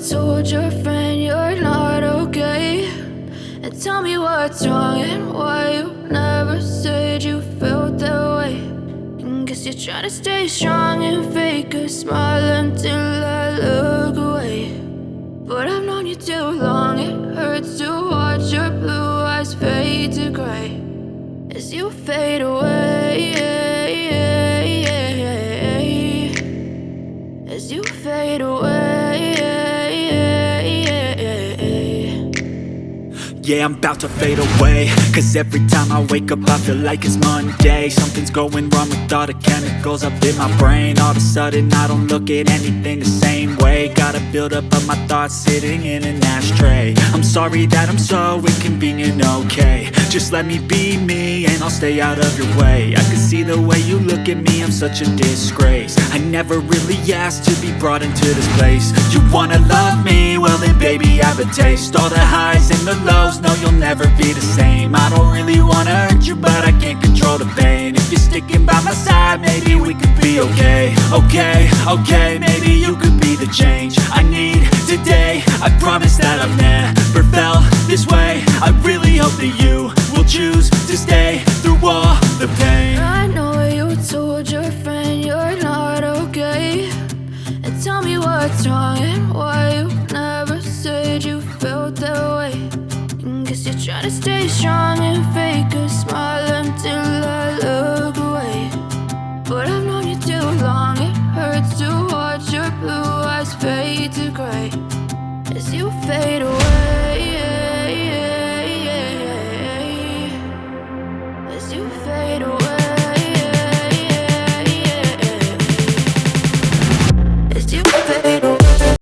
told your friend you're not okay, and tell me what's wrong and why you never said you felt that way. And guess you're trying to stay strong and fake a smile until I look away. But I've known you too long, it hurts to watch your blue eyes fade to gray as you fade away, as you fade away. Yeah, I'm about to fade away, cause every time I wake up I feel like it's Monday. Something's going wrong with all the chemicals up in my brain. All of a sudden I don't look at anything the same way. Gotta build up of my thoughts sitting in an ashtray. I'm sorry that I'm so inconvenient, okay. Just let me be me and I'll stay out of your way. I can see the way you look at me, I'm such a disgrace. I never really asked to be brought into this place. You wanna love me? Well then baby I have a taste. All the highs and the lows, no you'll never be the same. I don't really wanna hurt you but I can't control the pain. If you're sticking by my side maybe we could be okay. Okay, maybe you could be the change I need today. I promise that I've never felt this way. I really hope that you will choose to stay through all the pain. I know you told your friend you're not okay, and tell me what's wrong and why you never said you felt that way. And guess you're trying to stay strong and fake a smile until I look away. But I've known you too long, it hurts to watch your blue eyes fade to gray as you fade away.